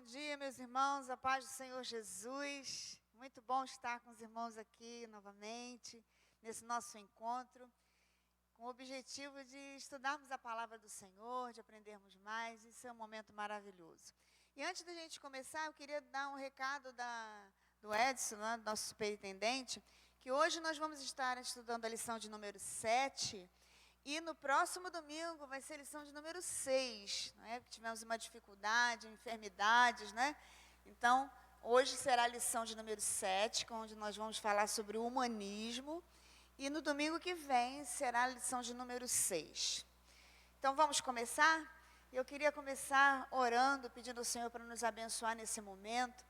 dia, meus irmãos, a paz do Senhor Jesus. Muito bom estar com os irmãos aqui novamente, nesse nosso encontro, com o objetivo de estudarmos a palavra do Senhor, de aprendermos mais. Isso é um momento maravilhoso. E antes da gente começar, eu queria dar um recado do Edson, né, do nosso superintendente, que hoje nós vamos estar estudando a lição de número 7. E no próximo domingo vai ser a lição de número 6, né? Tivemos uma dificuldade, enfermidades, né? Então, hoje será a lição de número 7, onde nós vamos falar sobre o humanismo. E no domingo que vem será a lição de número 6. Então, vamos começar? Eu queria começar orando, pedindo ao Senhor para nos abençoar nesse momento,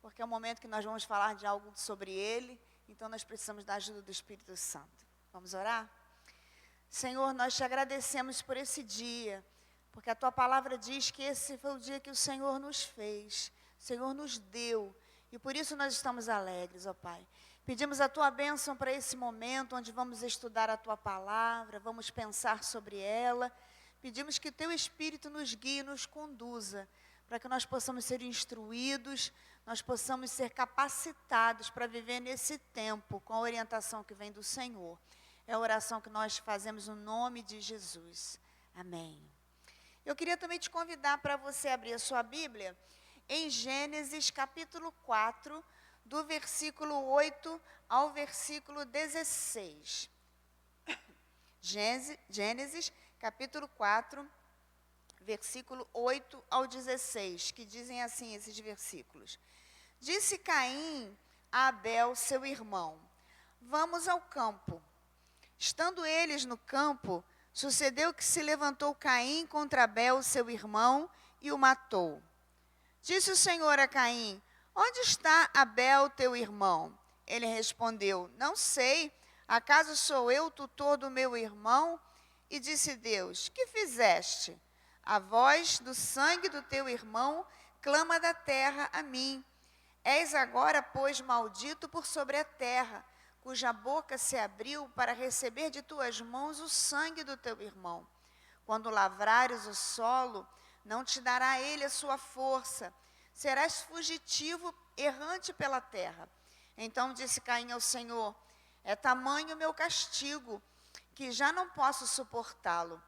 porque é um momento que nós vamos falar de algo sobre Ele, então nós precisamos da ajuda do Espírito Santo. Vamos orar? Senhor, nós te agradecemos por esse dia, porque a Tua palavra diz que esse foi o dia que o Senhor nos fez, o Senhor nos deu, e por isso nós estamos alegres, ó Pai. Pedimos a Tua bênção para esse momento, onde vamos estudar a Tua palavra, vamos pensar sobre ela. Pedimos que Teu Espírito nos guie e nos conduza, para que nós possamos ser instruídos, nós possamos ser capacitados para viver nesse tempo, com a orientação que vem do Senhor. É a oração que nós fazemos no nome de Jesus. Amém. Eu queria também te convidar para você abrir a sua Bíblia em Gênesis capítulo 4, do versículo 8 ao versículo 16. Gênesis capítulo 4, versículo 8 ao 16, que dizem assim esses versículos. Disse Caim a Abel, seu irmão: vamos ao campo. Estando eles no campo, sucedeu que se levantou Caim contra Abel, seu irmão, e o matou. Disse o Senhor a Caim: onde está Abel, teu irmão? Ele respondeu: não sei, acaso sou eu tutor do meu irmão? E disse Deus: que fizeste? A voz do sangue do teu irmão clama da terra a mim. És agora, pois, maldito por sobre a terra, cuja boca se abriu para receber de tuas mãos o sangue do teu irmão. Quando lavrares o solo, não te dará ele a sua força, serás fugitivo, errante pela terra. Então disse Caim ao Senhor: é tamanho o meu castigo, que já não posso suportá-lo.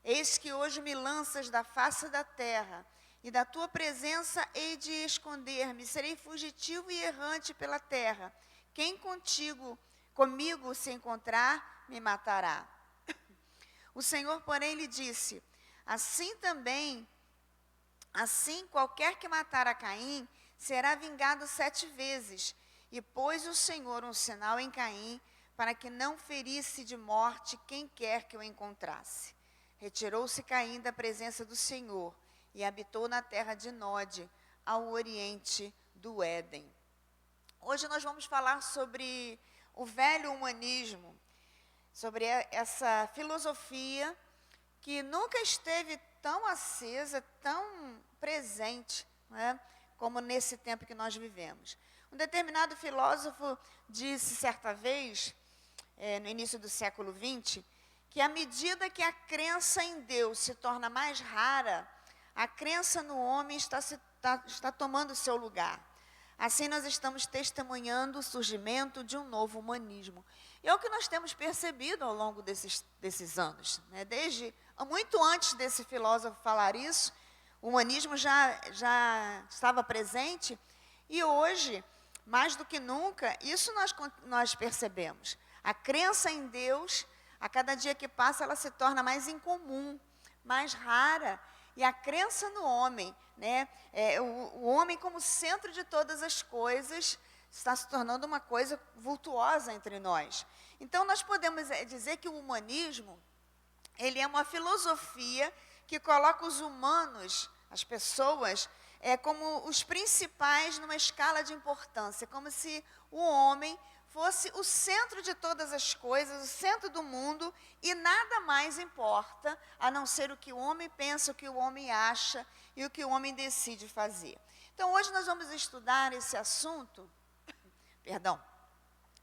Eis que hoje me lanças da face da terra, e da tua presença hei de esconder-me, serei fugitivo e errante pela terra. Quem comigo se encontrar, me matará. O Senhor, porém, lhe disse: assim qualquer que matar a Caim, será vingado 7 vezes. E pôs o Senhor um sinal em Caim, para que não ferisse de morte quem quer que o encontrasse. Retirou-se Caim da presença do Senhor, e habitou na terra de Nod, ao oriente do Éden. Hoje nós vamos falar sobre o velho humanismo, sobre essa filosofia que nunca esteve tão acesa, tão presente, né, como nesse tempo que nós vivemos. Um determinado filósofo disse certa vez, no início do século XX, que à medida que a crença em Deus se torna mais rara, a crença no homem está tomando seu lugar. Assim nós estamos testemunhando o surgimento de um novo humanismo. E é o que nós temos percebido ao longo desses anos, né? Desde muito antes desse filósofo falar isso, o humanismo já estava presente, e hoje, mais do que nunca, isso nós percebemos. A crença em Deus, a cada dia que passa, ela se torna mais incomum, mais rara. E a crença no homem, né, o homem como centro de todas as coisas, está se tornando uma coisa vultuosa entre nós. Então, nós podemos dizer que o humanismo, ele é uma filosofia que coloca os humanos, as pessoas, como os principais numa escala de importância, como se o homem fosse o centro de todas as coisas, o centro do mundo, e nada mais importa, a não ser o que o homem pensa, o que o homem acha e o que o homem decide fazer. Então, hoje nós vamos estudar esse assunto,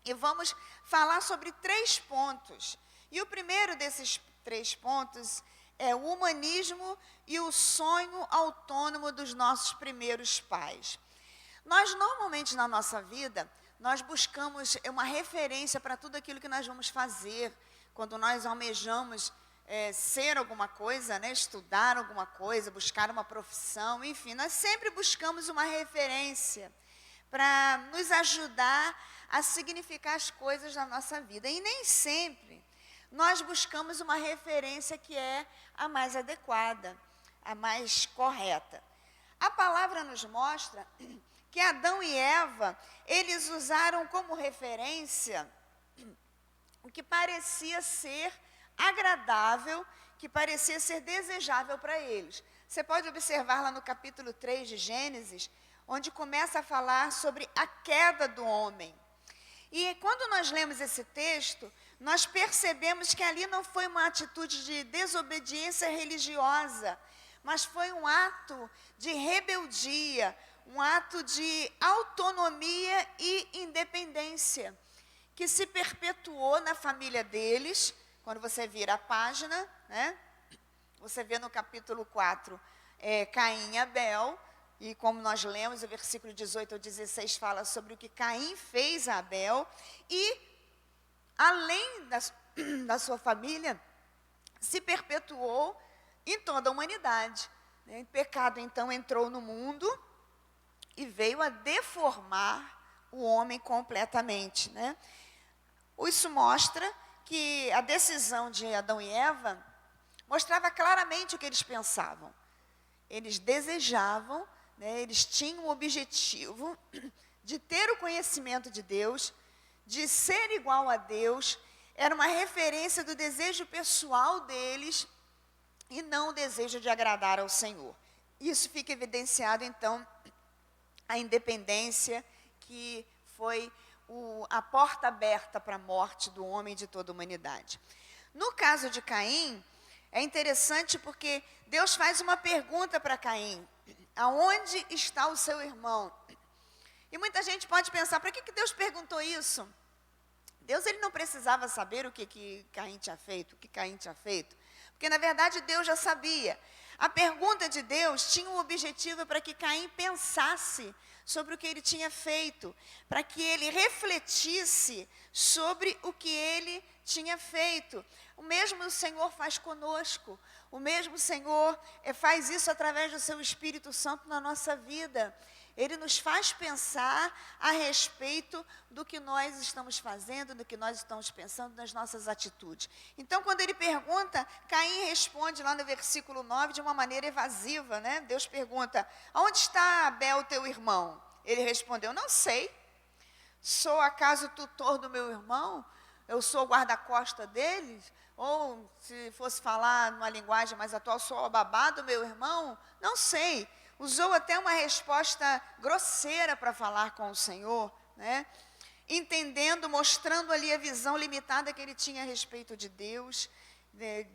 e vamos falar sobre 3 pontos. E o primeiro desses 3 pontos é o humanismo e o sonho autônomo dos nossos primeiros pais. Nós, normalmente, na nossa vida, nós buscamos uma referência para tudo aquilo que nós vamos fazer. Quando nós almejamos ser alguma coisa, né, estudar alguma coisa, buscar uma profissão, enfim, nós sempre buscamos uma referência para nos ajudar a significar as coisas da nossa vida. E nem sempre nós buscamos uma referência que é a mais adequada, a mais correta. A palavra nos mostra que Adão e Eva, eles usaram como referência o que parecia ser agradável, que parecia ser desejável para eles. Você pode observar lá no capítulo 3 de Gênesis, onde começa a falar sobre a queda do homem. E quando nós lemos esse texto, nós percebemos que ali não foi uma atitude de desobediência religiosa, mas foi um ato de rebeldia, um ato de autonomia e independência, que se perpetuou na família deles. Quando você vira a página, né, você vê no capítulo 4, Caim e Abel, e como nós lemos, o versículo 18 ao 16 fala sobre o que Caim fez a Abel, e além da sua família, se perpetuou em toda a humanidade. Né? O pecado, então, entrou no mundo e veio a deformar o homem completamente. Né? Isso mostra que a decisão de Adão e Eva mostrava claramente o que eles pensavam. Eles desejavam, né, eles tinham o objetivo de ter o conhecimento de Deus, de ser igual a Deus. Era uma referência do desejo pessoal deles e não o desejo de agradar ao Senhor. Isso fica evidenciado, então, a independência que foi a porta aberta para a morte do homem e de toda a humanidade. No caso de Caim, é interessante porque Deus faz uma pergunta para Caim: aonde está o seu irmão? E muita gente pode pensar, para que Deus perguntou isso? Deus, ele não precisava saber o que Caim tinha feito, o que Caim tinha feito, porque na verdade Deus já sabia. A pergunta de Deus tinha um objetivo para que Caim pensasse sobre o que ele tinha feito, para que ele refletisse sobre o que ele tinha feito. O mesmo Senhor faz conosco, o mesmo Senhor faz isso através do seu Espírito Santo na nossa vida. Ele nos faz pensar a respeito do que nós estamos fazendo, do que nós estamos pensando, das nossas atitudes. Então, quando ele pergunta, Caim responde lá no versículo 9 de uma maneira evasiva, né? Deus pergunta: aonde está Abel, teu irmão? Ele respondeu: não sei. Sou acaso tutor do meu irmão? Eu sou o guarda-costa dele? Ou, se fosse falar numa linguagem mais atual, sou o babá do meu irmão? Não sei. Usou até uma resposta grosseira para falar com o Senhor, né? Entendendo, mostrando ali a visão limitada que ele tinha a respeito de Deus,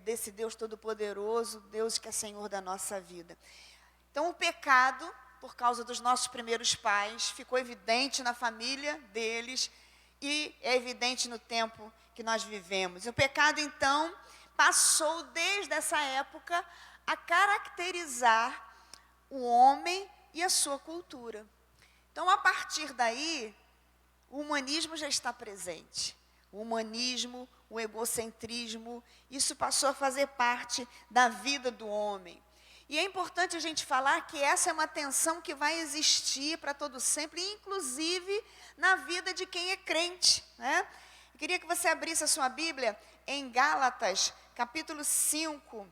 desse Deus todo-poderoso, Deus que é Senhor da nossa vida. Então, o pecado, por causa dos nossos primeiros pais, ficou evidente na família deles e é evidente no tempo que nós vivemos. O pecado, então, passou desde essa época a caracterizar o homem e a sua cultura. Então, a partir daí, o humanismo já está presente. O humanismo, o egocentrismo, isso passou a fazer parte da vida do homem. E é importante a gente falar que essa é uma tensão que vai existir para todo sempre, inclusive na vida de quem é crente, né? Eu queria que você abrisse a sua Bíblia em Gálatas, capítulo 5,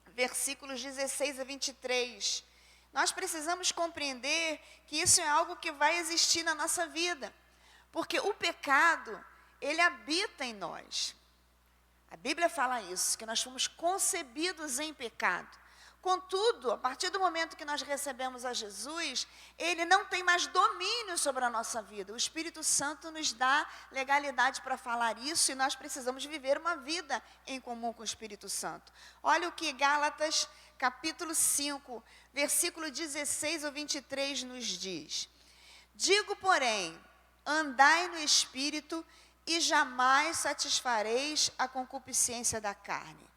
versículos 16 a 23. Nós precisamos compreender que isso é algo que vai existir na nossa vida, porque o pecado, ele habita em nós. A Bíblia fala isso, que nós fomos concebidos em pecado. Contudo, a partir do momento que nós recebemos a Jesus, ele não tem mais domínio sobre a nossa vida. O Espírito Santo nos dá legalidade para falar isso e nós precisamos viver uma vida em comum com o Espírito Santo. Olha o que Gálatas, capítulo 5, versículo 16 ao 23 nos diz: digo, porém, andai no Espírito e jamais satisfareis a concupiscência da carne.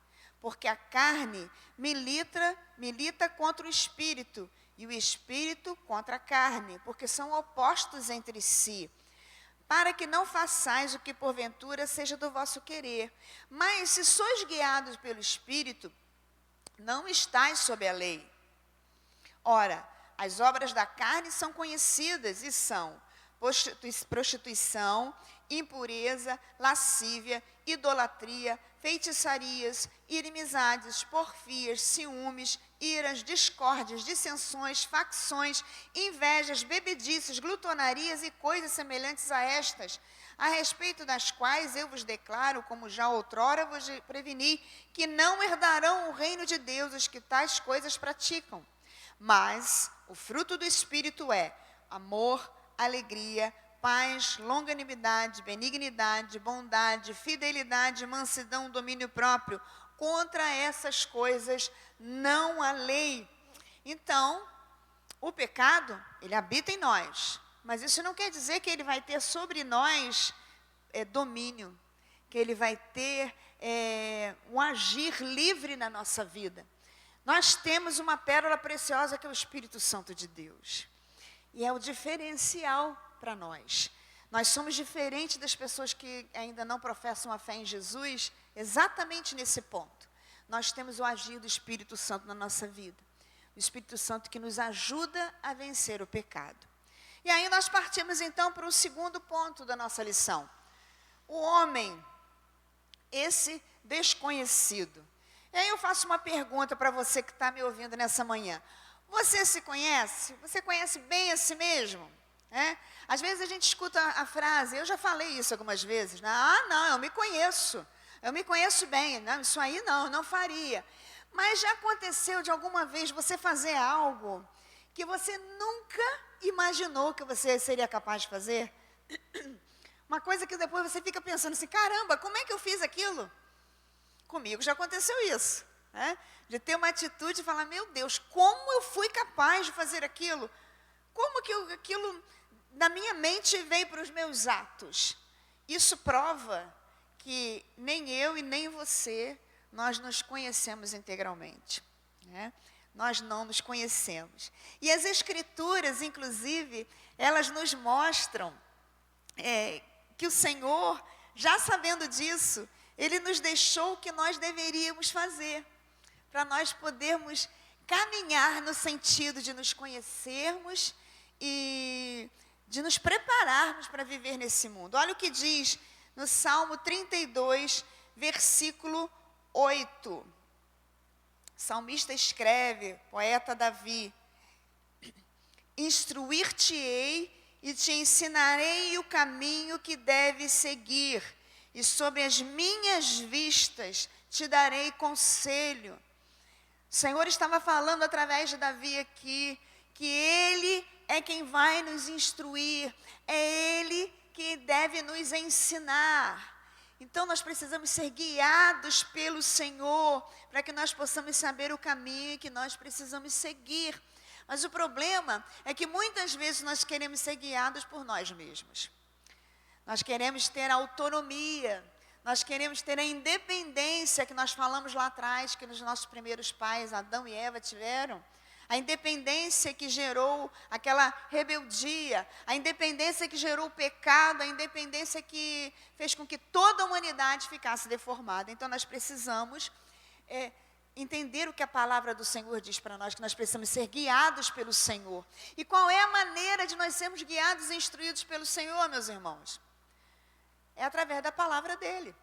porque a carne milita contra o espírito, e o espírito contra a carne, porque são opostos entre si, para que não façais o que porventura seja do vosso querer. Mas se sois guiados pelo espírito, não estáis sob a lei. Ora, as obras da carne são conhecidas e são prostituição, impureza, lascívia, idolatria, feitiçarias, inimizades, porfias, ciúmes, iras, discórdias, dissensões, facções, invejas, bebedices, glutonarias e coisas semelhantes a estas, a respeito das quais eu vos declaro, como já outrora vos preveni, que não herdarão o reino de Deus os que tais coisas praticam. Mas o fruto do Espírito é amor, alegria, paz, longanimidade, benignidade, bondade, fidelidade, mansidão, domínio próprio. Contra essas coisas não há lei. Então, o pecado, ele habita em nós. Mas isso não quer dizer que ele vai ter sobre nós domínio. Que ele vai ter um agir livre na nossa vida. Nós temos uma pérola preciosa que é o Espírito Santo de Deus. E é o diferencial para nós. Nós somos diferentes das pessoas que ainda não professam a fé em Jesus, exatamente nesse ponto. Nós temos o agir do Espírito Santo na nossa vida. O Espírito Santo que nos ajuda a vencer o pecado. E aí nós partimos então para o segundo ponto da nossa lição. O homem, esse desconhecido. E aí eu faço uma pergunta para você que está me ouvindo nessa manhã. Você se conhece? Você conhece bem a si mesmo? Às vezes a gente escuta a frase, eu já falei isso algumas vezes, né? Ah, não, eu me conheço bem, não, isso aí não, eu não faria. Mas já aconteceu de alguma vez você fazer algo que você nunca imaginou que você seria capaz de fazer? Uma coisa que depois você fica pensando assim, caramba, como é que eu fiz aquilo? Comigo já aconteceu isso, né? De ter uma atitude e falar, meu Deus, como eu fui capaz de fazer aquilo? Como que aquilo na minha mente veio para os meus atos? Isso prova que nem eu e nem você, nós nos conhecemos integralmente, né? Nós não nos conhecemos. E as Escrituras, inclusive, elas nos mostram que o Senhor, já sabendo disso, Ele nos deixou o que nós deveríamos fazer, para nós podermos caminhar no sentido de nos conhecermos e de nos prepararmos para viver nesse mundo. Olha o que diz no Salmo 32, versículo 8. O salmista escreve, poeta Davi, instruir-te-ei e te ensinarei o caminho que deves seguir, e sobre as minhas vistas te darei conselho. O Senhor estava falando através de Davi aqui, que Ele é quem vai nos instruir, é Ele que deve nos ensinar. Então nós precisamos ser guiados pelo Senhor, para que nós possamos saber o caminho que nós precisamos seguir. Mas o problema é que muitas vezes nós queremos ser guiados por nós mesmos. Nós queremos ter autonomia, nós queremos ter a independência que nós falamos lá atrás, que os nossos primeiros pais, Adão e Eva, tiveram. A independência que gerou aquela rebeldia, a independência que gerou o pecado, a independência que fez com que toda a humanidade ficasse deformada. Então nós precisamos entender o que a palavra do Senhor diz para nós, que nós precisamos ser guiados pelo Senhor. E qual é a maneira de nós sermos guiados e instruídos pelo Senhor, meus irmãos? É através da palavra dEle.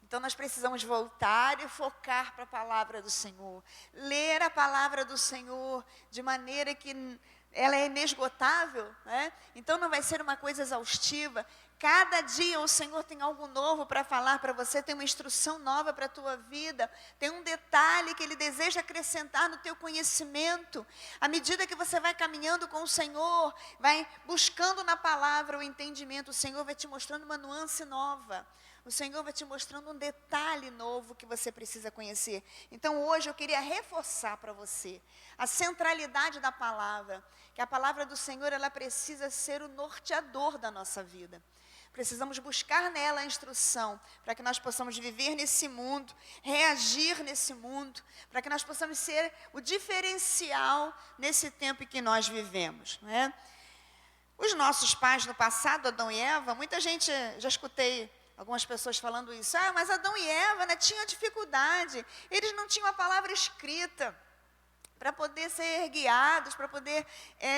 Então nós precisamos voltar e focar para a palavra do Senhor. Ler a palavra do Senhor de maneira que ela é inesgotável, né? Então não vai ser uma coisa exaustiva. Cada dia o Senhor tem algo novo para falar para você, tem uma instrução nova para a tua vida, tem um detalhe que Ele deseja acrescentar no teu conhecimento. À medida que você vai caminhando com o Senhor, vai buscando na palavra o entendimento, o Senhor vai te mostrando uma nuance nova. O Senhor vai te mostrando um detalhe novo que você precisa conhecer. Então hoje eu queria reforçar para você a centralidade da palavra, que a palavra do Senhor ela precisa ser o norteador da nossa vida. Precisamos buscar nela a instrução, para que nós possamos viver nesse mundo, reagir nesse mundo, para que nós possamos ser o diferencial nesse tempo em que nós vivemos, não é? Os nossos pais no passado, Adão e Eva, muita gente, já escutei algumas pessoas falando isso, mas Adão e Eva, né, tinham dificuldade, eles não tinham a palavra escrita para poder ser guiados, para poder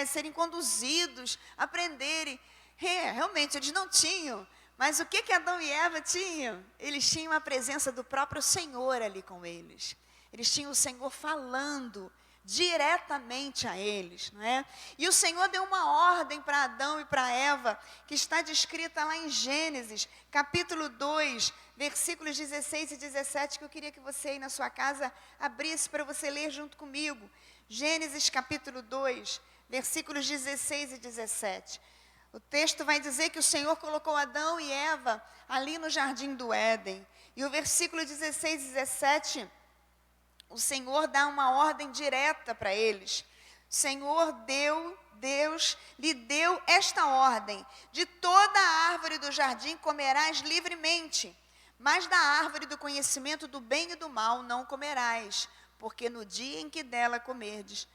serem conduzidos, aprenderem. Realmente, eles não tinham, mas o que Adão e Eva tinham? Eles tinham a presença do próprio Senhor ali com eles. Eles tinham o Senhor falando diretamente a eles, não é? E o Senhor deu uma ordem para Adão e para Eva, que está descrita lá em Gênesis, capítulo 2, versículos 16 e 17, que eu queria que você aí na sua casa abrisse para você ler junto comigo. Gênesis capítulo 2, versículos 16 e 17. O texto vai dizer que o Senhor colocou Adão e Eva ali no jardim do Éden. E o versículo 16 e 17, o Senhor dá uma ordem direta para eles. O Senhor Deus lhe deu esta ordem: de toda a árvore do jardim comerás livremente, mas da árvore do conhecimento do bem e do mal não comerás, porque no dia em que dela comerdes,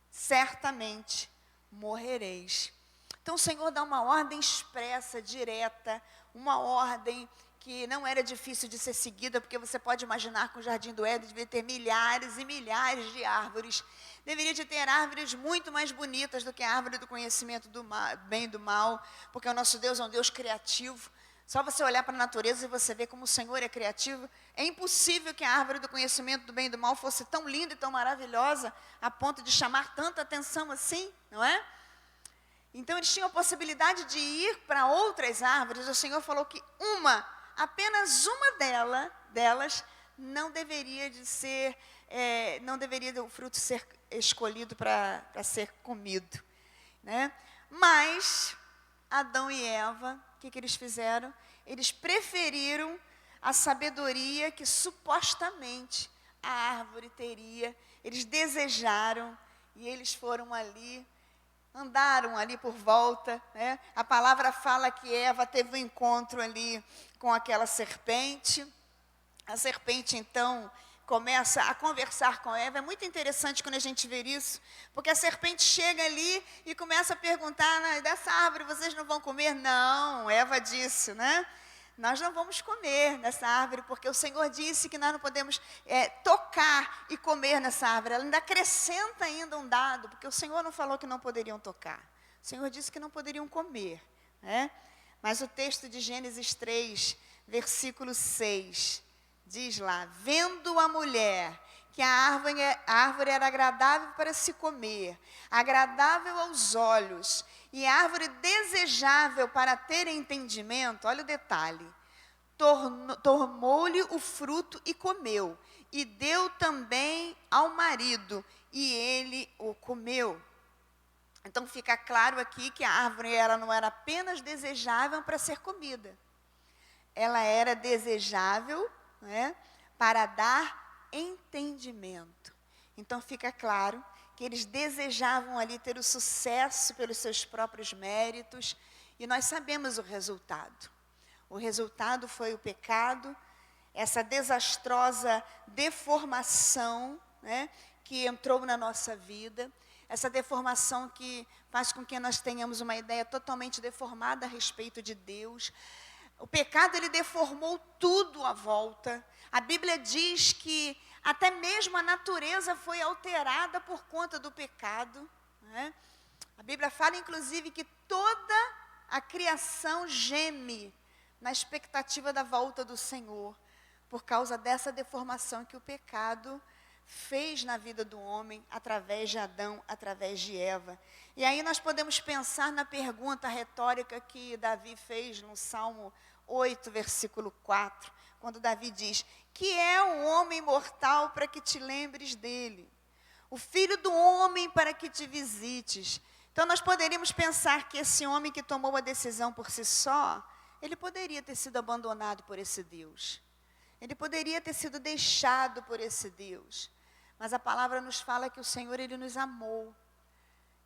certamente morrereis. Então o Senhor dá uma ordem expressa, direta, uma ordem que não era difícil de ser seguida, porque você pode imaginar que o Jardim do Éden devia ter milhares e milhares de árvores. Deveria de ter árvores muito mais bonitas do que a árvore do conhecimento do bem e do mal, porque o nosso Deus é um Deus criativo. Só você olhar para a natureza e você ver como o Senhor é criativo. É impossível que a árvore do conhecimento do bem e do mal fosse tão linda e tão maravilhosa, a ponto de chamar tanta atenção assim, não é? Então eles tinham a possibilidade de ir para outras árvores. O Senhor falou que apenas uma delas não deveria de ser, não deveria o fruto ser escolhido para ser comido, né? Mas Adão e Eva, o que eles fizeram? Eles preferiram a sabedoria que supostamente a árvore teria. Eles desejaram e eles foram ali, andaram ali por volta, né? A palavra fala que Eva teve um encontro ali com aquela serpente. A serpente, então, começa a conversar com Eva. É muito interessante quando a gente vê isso, porque a serpente chega ali e começa a perguntar: dessa árvore vocês não vão comer? Não, Eva disse, né? Nós não vamos comer nessa árvore, porque o Senhor disse que nós não podemos tocar e comer nessa árvore. Ela ainda acrescenta ainda um dado, porque o Senhor não falou que não poderiam tocar. O Senhor disse que não poderiam comer, né? Mas o texto de Gênesis 3, versículo 6, diz lá: vendo a mulher que a árvore era agradável para se comer, agradável aos olhos, e árvore desejável para ter entendimento, olha o detalhe, tomou-lhe o fruto e comeu, e deu também ao marido, e ele o comeu. Então fica claro aqui que a árvore não era apenas desejável para ser comida, ela era desejável, né, para dar entendimento. Então fica claro que eles desejavam ali ter o sucesso pelos seus próprios méritos, e nós sabemos o resultado. O resultado foi o pecado, essa desastrosa deformação, né, que entrou na nossa vida, essa deformação que faz com que nós tenhamos uma ideia totalmente deformada a respeito de Deus. O pecado, ele deformou tudo à volta. A Bíblia diz que até mesmo a natureza foi alterada por conta do pecado, né? A Bíblia fala, inclusive, que toda a criação geme na expectativa da volta do Senhor, por causa dessa deformação que o pecado fez na vida do homem, através de Adão, através de Eva. E aí nós podemos pensar na pergunta retórica que Davi fez no Salmo 8, versículo 4, quando Davi diz: que é o homem mortal para que te lembres dele? O filho do homem para que te visites? Então nós poderíamos pensar que esse homem que tomou a decisão por si só, ele poderia ter sido abandonado por esse Deus. Ele poderia ter sido deixado por esse Deus. Mas a palavra nos fala que o Senhor, ele nos amou,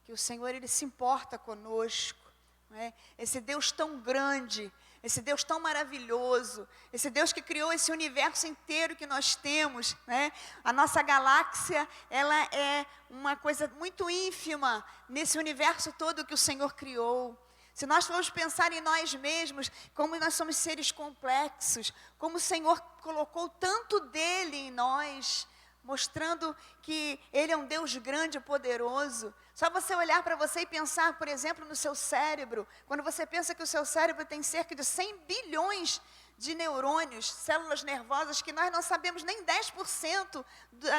que o Senhor, ele se importa conosco, não é? Esse Deus tão grande, esse Deus tão maravilhoso, esse Deus que criou esse universo inteiro que nós temos, né? A nossa galáxia, ela é uma coisa muito ínfima nesse universo todo que o Senhor criou. Se nós formos pensar em nós mesmos, como nós somos seres complexos, como o Senhor colocou tanto dele em nós, mostrando que Ele é um Deus grande e poderoso. Só você olhar para você e pensar, por exemplo, no seu cérebro. Quando você pensa que o seu cérebro tem cerca de 100 bilhões de neurônios, células nervosas, que nós não sabemos nem 10%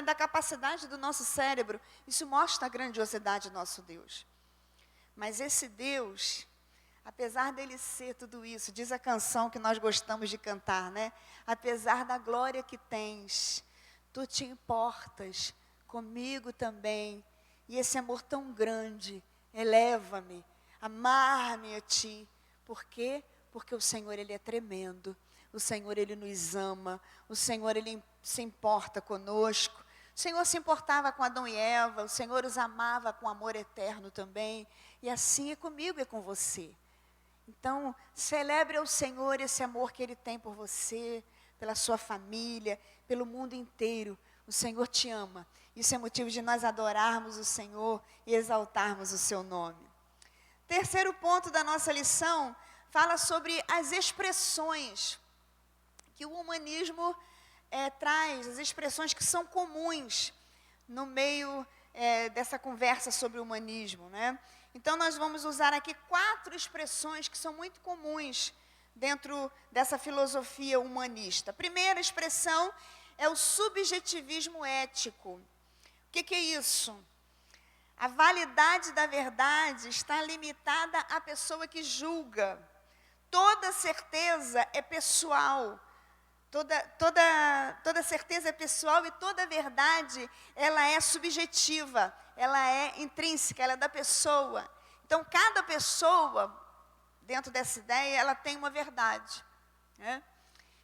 da capacidade do nosso cérebro. Isso mostra a grandiosidade do nosso Deus. Mas esse Deus, apesar dele ser tudo isso, diz a canção que nós gostamos de cantar, né? Apesar da glória que tens, tu te importas comigo também, e esse amor tão grande eleva-me, amar-me a ti. Por quê? Porque o Senhor, Ele é tremendo, o Senhor, Ele nos ama, o Senhor, Ele se importa conosco. O Senhor se importava com Adão e Eva, o Senhor os amava com amor eterno também, e assim é comigo e com você. Então, celebre ao Senhor esse amor que Ele tem por você, pela sua família, pelo mundo inteiro. O Senhor te ama. Isso é motivo de nós adorarmos o Senhor e exaltarmos o seu nome. Terceiro ponto da nossa lição fala sobre as expressões que o humanismo traz, as expressões que são comuns no meio dessa conversa sobre o humanismo, né? Então, nós vamos usar aqui 4 expressões que são muito comuns dentro dessa filosofia humanista. A primeira expressão é o subjetivismo ético. O que é isso? A validade da verdade está limitada à pessoa que julga. Toda certeza é pessoal. Toda certeza é pessoal e toda verdade, ela é subjetiva, ela é intrínseca, ela é da pessoa. Então, cada pessoa, dentro dessa ideia, ela tem uma verdade, né?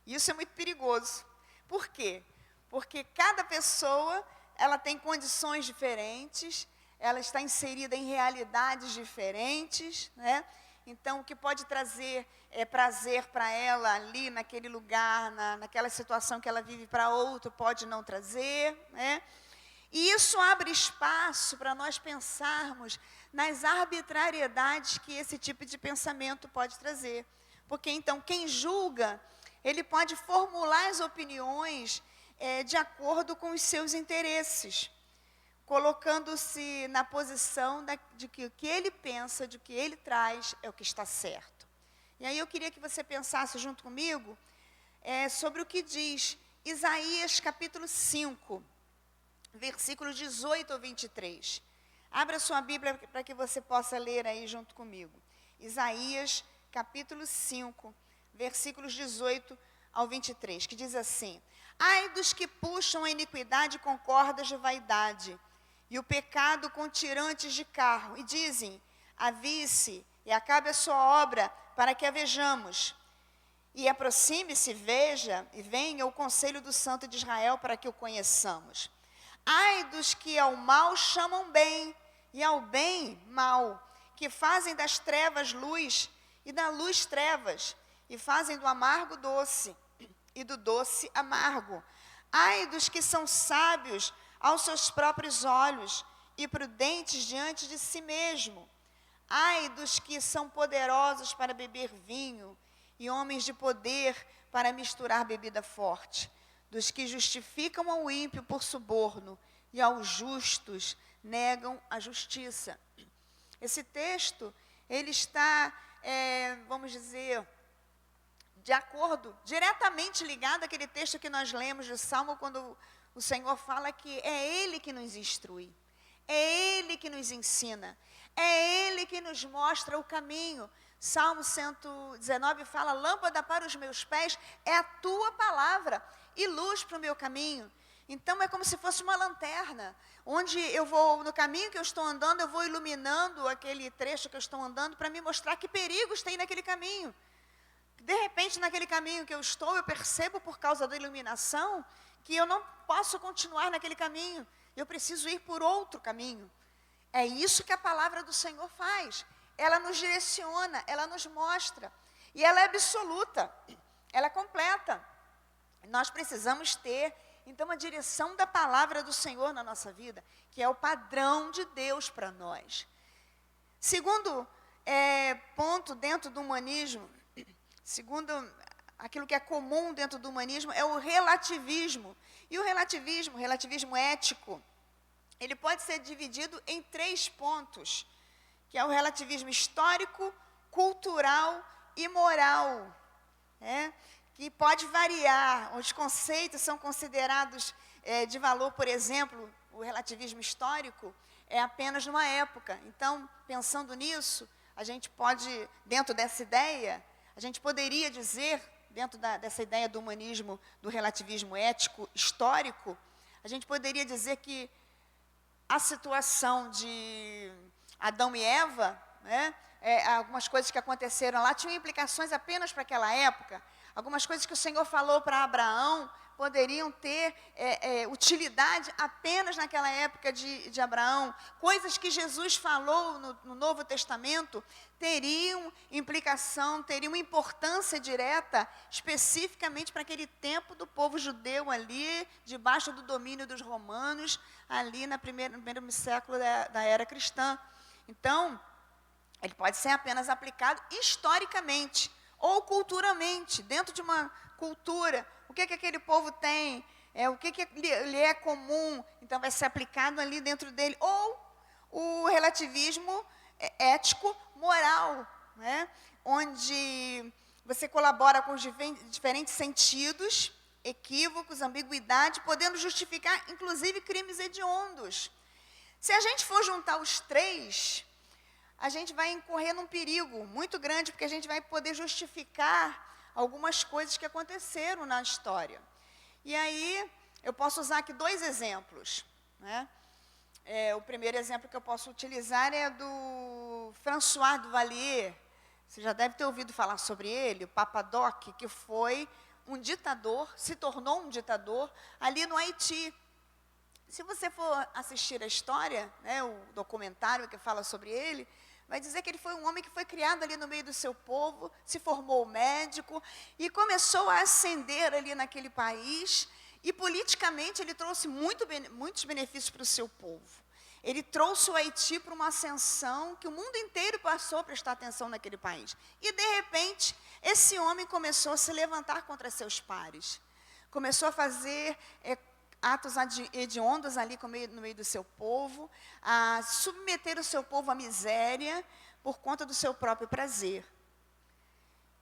Isso é muito perigoso. Por quê? Porque cada pessoa, ela tem condições diferentes, ela está inserida em realidades diferentes, né? Então, o que pode trazer prazer para ela ali, naquele lugar, naquela situação que ela vive, para outro, pode não trazer, né? E isso abre espaço para nós pensarmos nas arbitrariedades que esse tipo de pensamento pode trazer. Porque, então, quem julga, ele pode formular as opiniões de acordo com os seus interesses, colocando-se na posição de que o que ele pensa, de que ele traz, é o que está certo. E aí eu queria que você pensasse junto comigo sobre o que diz Isaías capítulo 5, versículos 18 ao 23. Abra sua Bíblia para que você possa ler aí junto comigo. Isaías capítulo 5, versículos 18 ao 23, que diz assim: Ai dos que puxam a iniquidade com cordas de vaidade, e o pecado com tirantes de carro, e dizem: avie-se e acabe a sua obra, para que a vejamos. E aproxime-se, veja, e venha o conselho do Santo de Israel, para que o conheçamos. Ai dos que ao mal chamam bem, e ao bem mal, que fazem das trevas luz, e da luz trevas, e fazem do amargo doce, e do doce amargo. Ai dos que são sábios aos seus próprios olhos, e prudentes diante de si mesmo. Ai dos que são poderosos para beber vinho, e homens de poder para misturar bebida forte. Dos que justificam ao ímpio por suborno, e aos justos negam a justiça. Esse texto, ele está, vamos dizer, de acordo, diretamente ligado àquele texto que nós lemos do Salmo, quando o Senhor fala que é Ele que nos instrui, é Ele que nos ensina, é Ele que nos mostra o caminho. Salmo 119 fala: lâmpada para os meus pés é a tua palavra e luz para o meu caminho. Então é como se fosse uma lanterna, onde eu vou, no caminho que eu estou andando, eu vou iluminando aquele trecho que eu estou andando, para me mostrar que perigos tem naquele caminho. De repente, naquele caminho que eu estou, eu percebo, por causa da iluminação, que eu não posso continuar naquele caminho, eu preciso ir por outro caminho. É isso que a palavra do Senhor faz. Ela nos direciona, ela nos mostra. E ela é absoluta, ela é completa. Nós precisamos ter, então, a direção da palavra do Senhor na nossa vida, que é o padrão de Deus para nós. Segundo ponto dentro do humanismo, segundo aquilo que é comum dentro do humanismo, é o relativismo. E o relativismo ético, ele pode ser dividido em 3 pontos, que é o relativismo histórico, cultural e moral, que pode variar. Os conceitos são considerados de valor, por exemplo, o relativismo histórico é apenas numa época. Então, pensando nisso, a gente pode, dentro dessa ideia, a gente poderia dizer, dentro dessa ideia do humanismo, do relativismo ético histórico, a gente poderia dizer que a situação de Adão e Eva, algumas coisas que aconteceram lá tinham implicações apenas para aquela época. Algumas coisas que o Senhor falou para Abraão poderiam ter utilidade apenas naquela época de Abraão. Coisas que Jesus falou no Novo Testamento teriam implicação, teriam importância direta, especificamente para aquele tempo do povo judeu ali, debaixo do domínio dos romanos, ali no primeiro século da era cristã. Então, ele pode ser apenas aplicado historicamente ou culturalmente, dentro de uma cultura. O que aquele povo tem, o que lhe é comum, então vai ser aplicado ali dentro dele. Ou o relativismo ético, moral, onde você colabora com os diferentes sentidos, equívocos, ambiguidade, podendo justificar, inclusive, crimes hediondos. Se a gente for juntar os 3, a gente vai incorrer num perigo muito grande, porque a gente vai poder justificar algumas coisas que aconteceram na história. E aí, eu posso usar aqui 2 exemplos. O primeiro exemplo que eu posso utilizar é do François Duvalier. Você já deve ter ouvido falar sobre ele, o Papa Doc, que foi um ditador, se tornou um ditador ali no Haiti. Se você for assistir a história, o documentário que fala sobre ele, vai dizer que ele foi um homem que foi criado ali no meio do seu povo, se formou médico e começou a ascender ali naquele país. E politicamente ele trouxe muitos benefícios para o seu povo. Ele trouxe o Haiti para uma ascensão que o mundo inteiro passou a prestar atenção naquele país. E, de repente, esse homem começou a se levantar contra seus pares. Começou a fazer atos hediondos ali no meio do seu povo, a submeter o seu povo à miséria por conta do seu próprio prazer.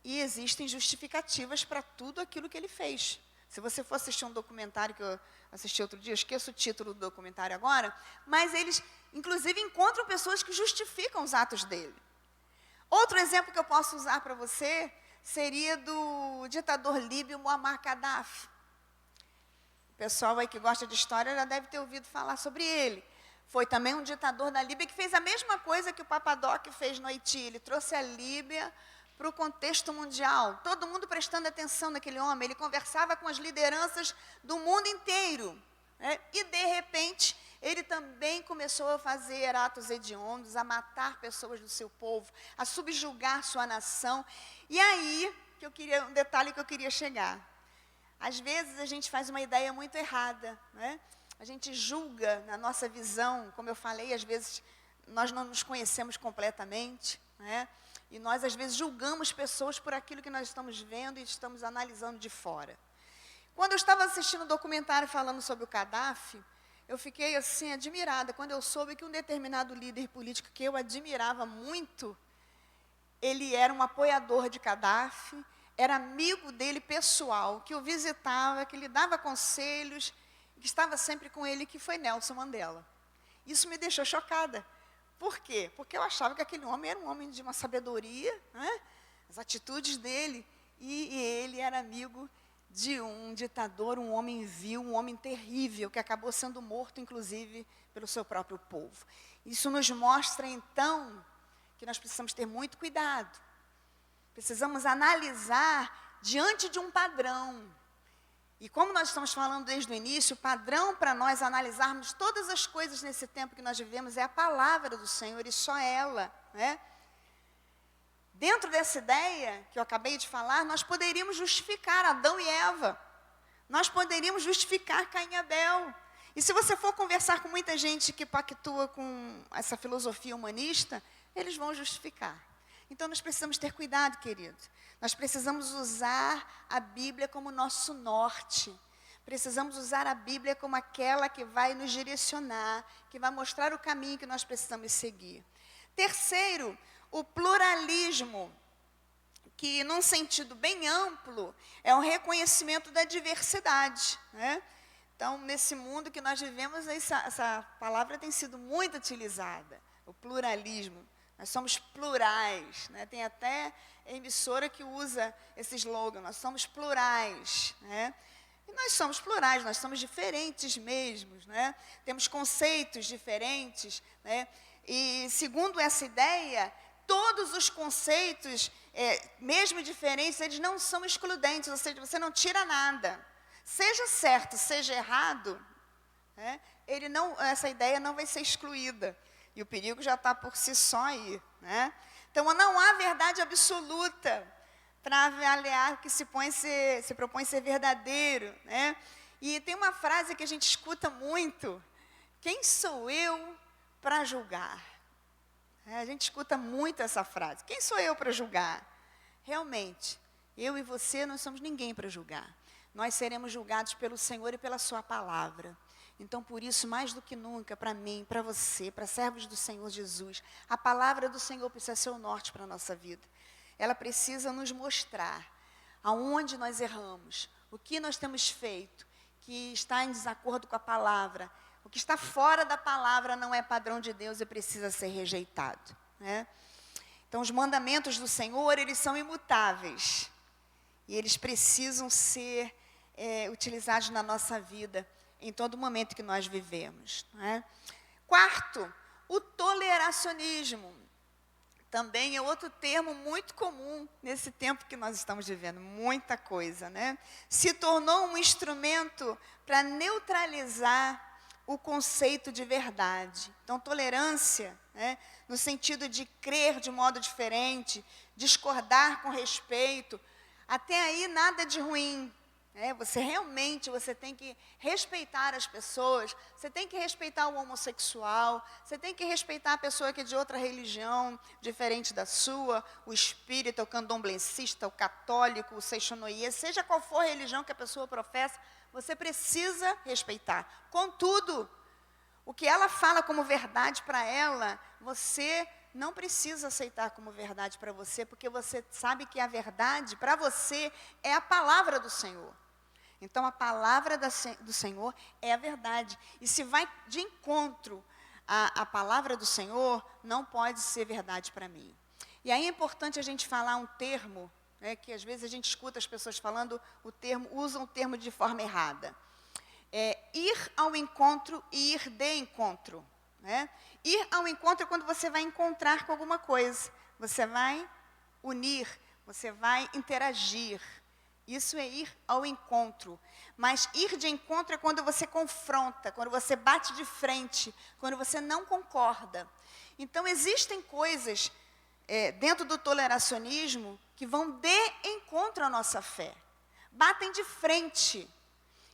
E existem justificativas para tudo aquilo que ele fez. Se você for assistir um documentário que eu assisti outro dia, eu esqueço o título do documentário agora, mas eles, inclusive, encontram pessoas que justificam os atos dele. Outro exemplo que eu posso usar para você seria do ditador líbio Muammar Gaddafi. O pessoal aí que gosta de história já deve ter ouvido falar sobre ele. Foi também um ditador da Líbia que fez a mesma coisa que o Papa Doc fez no Haiti. Ele trouxe a Líbia para o contexto mundial. Todo mundo prestando atenção naquele homem. Ele conversava com as lideranças do mundo inteiro. E, de repente, ele também começou a fazer atos hediondos, a matar pessoas do seu povo, a subjugar sua nação. E aí, um detalhe que eu queria chegar. Às vezes, a gente faz uma ideia muito errada, A gente julga na nossa visão, como eu falei, às vezes nós não nos conhecemos completamente, E nós, às vezes, julgamos pessoas por aquilo que nós estamos vendo e estamos analisando de fora. Quando eu estava assistindo um documentário falando sobre o Gaddafi, eu fiquei, assim, admirada, quando eu soube que um determinado líder político que eu admirava muito, ele era um apoiador de Gaddafi, era amigo dele pessoal, que o visitava, que lhe dava conselhos, que estava sempre com ele, que foi Nelson Mandela. Isso me deixou chocada. Por quê? Porque eu achava que aquele homem era um homem de uma sabedoria, as atitudes dele, e ele era amigo de um ditador, um homem vil, um homem terrível, que acabou sendo morto, inclusive, pelo seu próprio povo. Isso nos mostra, então, que nós precisamos ter muito cuidado. Precisamos analisar diante de um padrão. E como nós estamos falando desde o início, o padrão para nós analisarmos todas as coisas nesse tempo que nós vivemos é a palavra do Senhor e só ela, Dentro dessa ideia que eu acabei de falar, nós poderíamos justificar Adão e Eva. Nós poderíamos justificar Caim e Abel. E se você for conversar com muita gente que pactua com essa filosofia humanista, eles vão justificar. Então nós precisamos ter cuidado, querido. Nós precisamos usar a Bíblia como nosso norte. Precisamos usar a Bíblia como aquela que vai nos direcionar, que vai mostrar o caminho que nós precisamos seguir. Terceiro, o pluralismo, que num sentido bem amplo, é um reconhecimento da diversidade, né? Então, nesse mundo que nós vivemos, essa palavra tem sido muito utilizada, o pluralismo. Nós somos plurais, né? Tem até emissora que usa esse slogan, nós somos plurais, né? E nós somos plurais, nós somos diferentes mesmos, né? Temos conceitos diferentes, né? E segundo essa ideia, todos os conceitos, mesmo diferentes, eles não são excludentes, ou seja, você não tira nada. Seja certo, seja errado, né, essa ideia não vai ser excluída. E o perigo já está por si só aí. Né? Então, não há verdade absoluta para avaliar o que se propõe ser verdadeiro. Né? E tem uma frase que a gente escuta muito: quem sou eu para julgar? A gente escuta muito essa frase. Quem sou eu para julgar? Realmente, eu e você não somos ninguém para julgar. Nós seremos julgados pelo Senhor e pela sua palavra. Então, por isso, mais do que nunca, para mim, para você, para servos do Senhor Jesus, a palavra do Senhor precisa ser o norte para a nossa vida. Ela precisa nos mostrar aonde nós erramos, o que nós temos feito, que está em desacordo com a palavra. O que está fora da palavra não é padrão de Deus e precisa ser rejeitado. Né? Então, os mandamentos do Senhor, eles são imutáveis. E eles precisam ser utilizados na nossa vida, em todo momento que nós vivemos. Né? Quarto, o toleracionismo. Também é outro termo muito comum nesse tempo que nós estamos vivendo. Muita coisa, né? Se tornou um instrumento para neutralizar o conceito de verdade. Então, tolerância, né, no sentido de crer de modo diferente, discordar com respeito, até aí nada de ruim. Né? Você tem que respeitar as pessoas, você tem que respeitar o homossexual, você tem que respeitar a pessoa que é de outra religião, diferente da sua, o espírita, o candomblessista, o católico, o seixonoye, seja qual for a religião que a pessoa professa, você precisa respeitar. Contudo, o que ela fala como verdade para ela, você não precisa aceitar como verdade para você, porque você sabe que a verdade para você é a palavra do Senhor. Então, a palavra do Senhor é a verdade. E se vai de encontro à palavra do Senhor, não pode ser verdade para mim. E aí é importante a gente falar um termo, né, que às vezes a gente escuta as pessoas falando usam o termo de forma errada. Ir ao encontro e ir de encontro. Né? Ir ao encontro é quando você vai encontrar com alguma coisa. Você vai unir, você vai interagir. Isso é ir ao encontro. Mas ir de encontro é quando você confronta, quando você bate de frente, quando você não concorda. Então, existem coisas dentro do toleracionismo que vão de encontro à nossa fé. Batem de frente.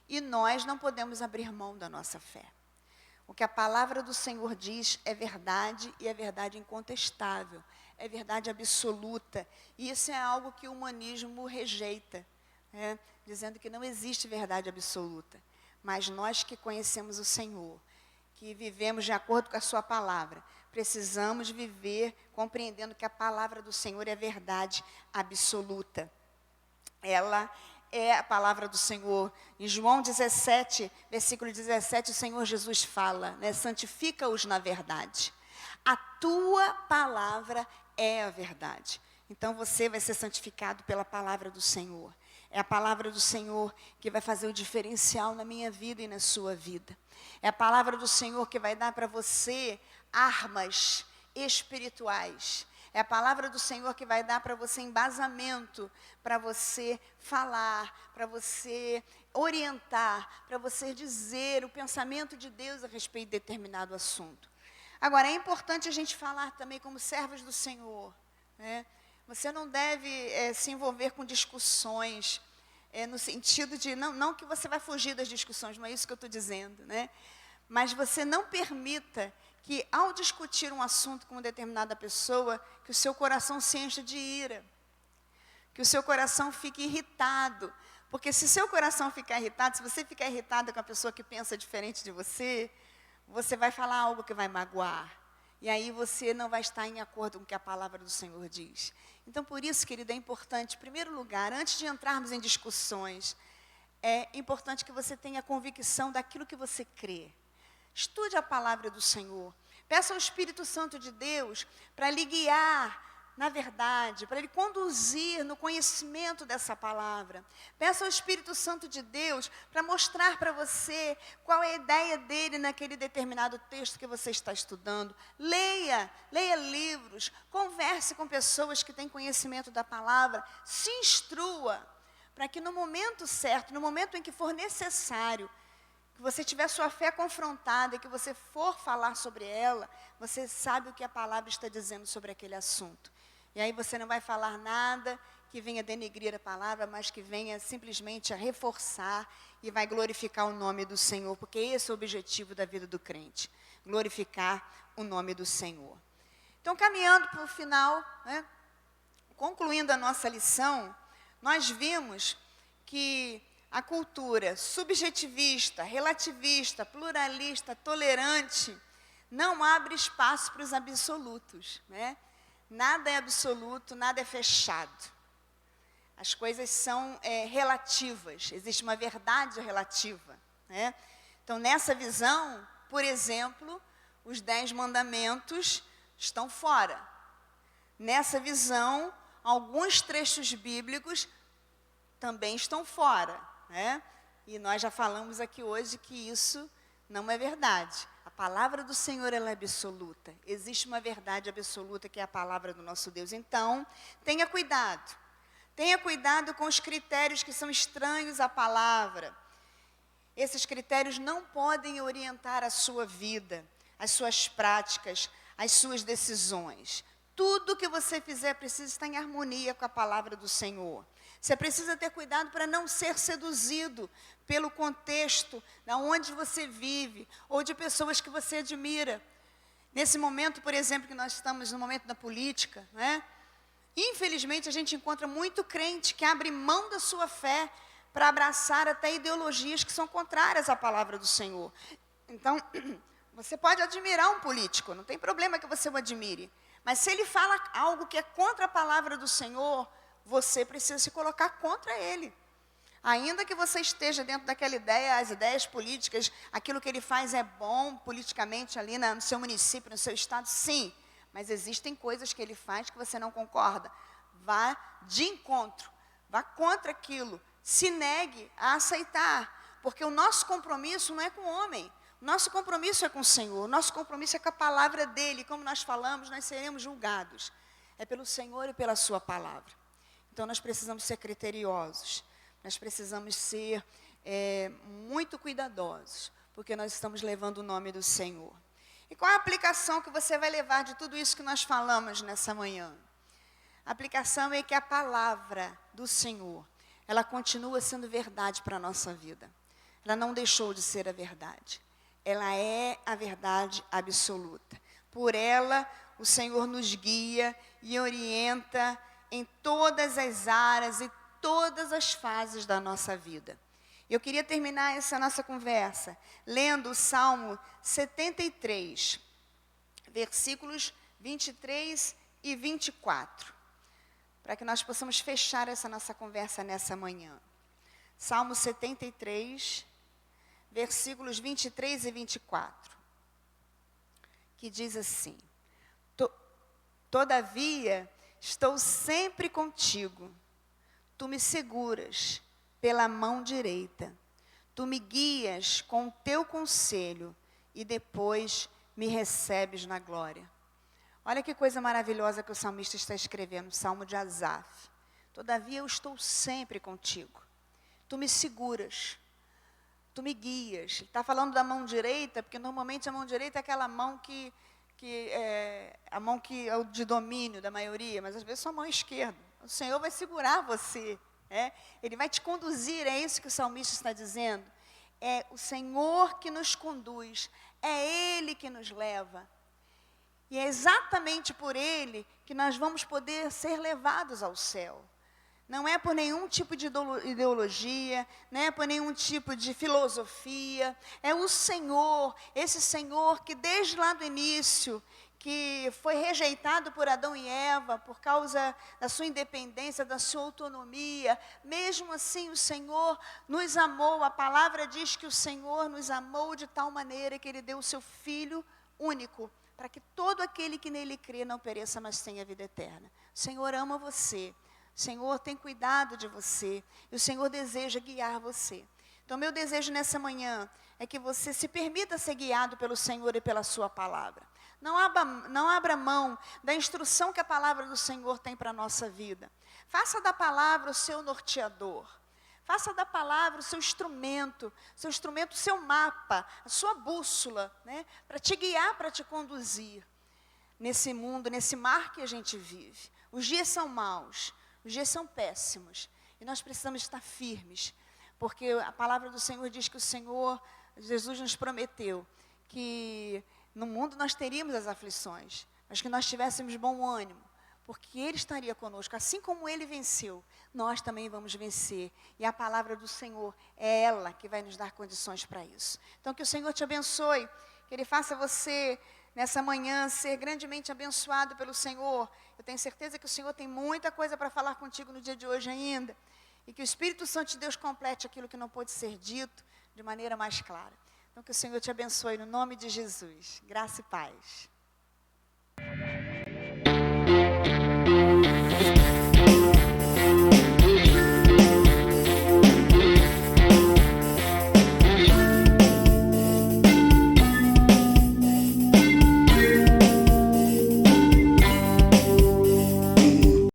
E nós não podemos abrir mão da nossa fé. O que a palavra do Senhor diz é verdade e é verdade incontestável. É verdade absoluta. E isso é algo que o humanismo rejeita. Dizendo que não existe verdade absoluta. Mas nós que conhecemos o Senhor, que vivemos de acordo com a sua palavra, precisamos viver compreendendo que a palavra do Senhor é verdade absoluta. Ela é a palavra do Senhor. Em João 17, versículo 17, o Senhor Jesus fala, né, santifica-os na verdade. A tua palavra é a verdade. Então você vai ser santificado pela palavra do Senhor. É a palavra do Senhor que vai fazer o diferencial na minha vida e na sua vida. É a palavra do Senhor que vai dar para você armas espirituais. É a palavra do Senhor que vai dar para você embasamento, para você falar, para você orientar, para você dizer o pensamento de Deus a respeito de determinado assunto. Agora, é importante a gente falar também como servos do Senhor, né? Você não deve se envolver com discussões, no sentido de, não que você vai fugir das discussões, não é isso que eu estou dizendo, né? Mas você não permita que, ao discutir um assunto com uma determinada pessoa, que o seu coração se encha de ira, que o seu coração fique irritado. Porque se seu coração ficar irritado, se você ficar irritado com a pessoa que pensa diferente de você, você vai falar algo que vai magoar. E aí você não vai estar em acordo com o que a palavra do Senhor diz. Então, por isso, querida, é importante, em primeiro lugar, antes de entrarmos em discussões, é importante que você tenha convicção daquilo que você crê. Estude a palavra do Senhor. Peça ao Espírito Santo de Deus para lhe guiar na verdade, para Ele conduzir no conhecimento dessa palavra. Peça ao Espírito Santo de Deus para mostrar para você qual é a ideia dele naquele determinado texto que você está estudando. Leia livros, converse com pessoas que têm conhecimento da palavra, se instrua, para que no momento certo, no momento em que for necessário, que você tiver sua fé confrontada e que você for falar sobre ela, você sabe o que a palavra está dizendo sobre aquele assunto. E aí você não vai falar nada que venha denegrir a palavra, mas que venha simplesmente a reforçar e vai glorificar o nome do Senhor, porque esse é o objetivo da vida do crente, glorificar o nome do Senhor. Então, caminhando para o final, né, concluindo a nossa lição, nós vimos que a cultura subjetivista, relativista, pluralista, tolerante, não abre espaço para os absolutos, né? Nada é absoluto, nada é fechado. As coisas são relativas, existe uma verdade relativa, né? Então, nessa visão, por exemplo, os 10 mandamentos estão fora. Nessa visão, alguns trechos bíblicos também estão fora, né? E nós já falamos aqui hoje que isso não é verdade. A palavra do Senhor, ela é absoluta. Existe uma verdade absoluta que é a palavra do nosso Deus. Então, tenha cuidado. Tenha cuidado com os critérios que são estranhos à palavra. Esses critérios não podem orientar a sua vida, as suas práticas, as suas decisões. Tudo que você fizer precisa estar em harmonia com a palavra do Senhor. Você precisa ter cuidado para não ser seduzido pelo contexto de onde você vive ou de pessoas que você admira. Nesse momento, por exemplo, que nós estamos no momento da política, né? Infelizmente, a gente encontra muito crente que abre mão da sua fé para abraçar até ideologias que são contrárias à palavra do Senhor. Então, você pode admirar um político, não tem problema que você o admire. Mas se ele fala algo que é contra a palavra do Senhor, você precisa se colocar contra ele. Ainda que você esteja dentro daquela ideia, as ideias políticas, aquilo que ele faz é bom politicamente ali no seu município, no seu estado, sim. Mas existem coisas que ele faz que você não concorda. Vá de encontro, vá contra aquilo, se negue a aceitar. Porque o nosso compromisso não é com o homem, o nosso compromisso é com o Senhor, o nosso compromisso é com a palavra dele. Como nós falamos, nós seremos julgados. É pelo Senhor e pela sua palavra. Então, nós precisamos ser criteriosos, nós precisamos ser muito cuidadosos, porque nós estamos levando o nome do Senhor. E qual a aplicação que você vai levar de tudo isso que nós falamos nessa manhã? A aplicação é que a palavra do Senhor, ela continua sendo verdade para a nossa vida. Ela não deixou de ser a verdade. Ela é a verdade absoluta. Por ela, o Senhor nos guia e orienta em todas as áreas e todas as fases da nossa vida. Eu queria terminar essa nossa conversa lendo o Salmo 73, versículos 23 e 24, para que nós possamos fechar essa nossa conversa nessa manhã. Salmo 73, versículos 23 e 24, que diz assim: Todavia, estou sempre contigo, tu me seguras pela mão direita, tu me guias com o teu conselho e depois me recebes na glória. Olha que coisa maravilhosa que o salmista está escrevendo, o Salmo de Asaf. Todavia eu estou sempre contigo, tu me seguras, tu me guias. Ele está falando da mão direita, porque normalmente a mão direita é aquela mão que que a mão que é o de domínio da maioria, mas às vezes sua mão esquerda. O Senhor vai segurar você, Ele vai te conduzir, é isso que o salmista está dizendo. É o Senhor que nos conduz, é Ele que nos leva. E é exatamente por Ele que nós vamos poder ser levados ao céu. Não é por nenhum tipo de ideologia, não é por nenhum tipo de filosofia. É o Senhor, esse Senhor que desde lá do início, que foi rejeitado por Adão e Eva por causa da sua independência, da sua autonomia. Mesmo assim, o Senhor nos amou. A palavra diz que o Senhor nos amou de tal maneira que Ele deu o seu Filho único, para que todo aquele que nele crê não pereça, mas tenha vida eterna. O Senhor ama você. O Senhor tem cuidado de você. E o Senhor deseja guiar você. Então, meu desejo nessa manhã é que você se permita ser guiado pelo Senhor e pela sua palavra. Não abra mão da instrução que a palavra do Senhor tem para a nossa vida. Faça da palavra o seu norteador. Faça da palavra o seu instrumento, o seu mapa, a sua bússola, para te guiar, para te conduzir nesse mundo, nesse mar que a gente vive. Os dias são maus. Os dias são péssimos e nós precisamos estar firmes, porque a palavra do Senhor diz que o Senhor, Jesus nos prometeu que no mundo nós teríamos as aflições, mas que nós tivéssemos bom ânimo, porque Ele estaria conosco. Assim como Ele venceu, nós também vamos vencer. E a palavra do Senhor é ela que vai nos dar condições para isso. Então que o Senhor te abençoe, que Ele faça você nessa manhã ser grandemente abençoado pelo Senhor. Eu tenho certeza que o Senhor tem muita coisa para falar contigo no dia de hoje ainda. E que o Espírito Santo de Deus complete aquilo que não pôde ser dito de maneira mais clara. Então que o Senhor te abençoe no nome de Jesus. Graça e paz.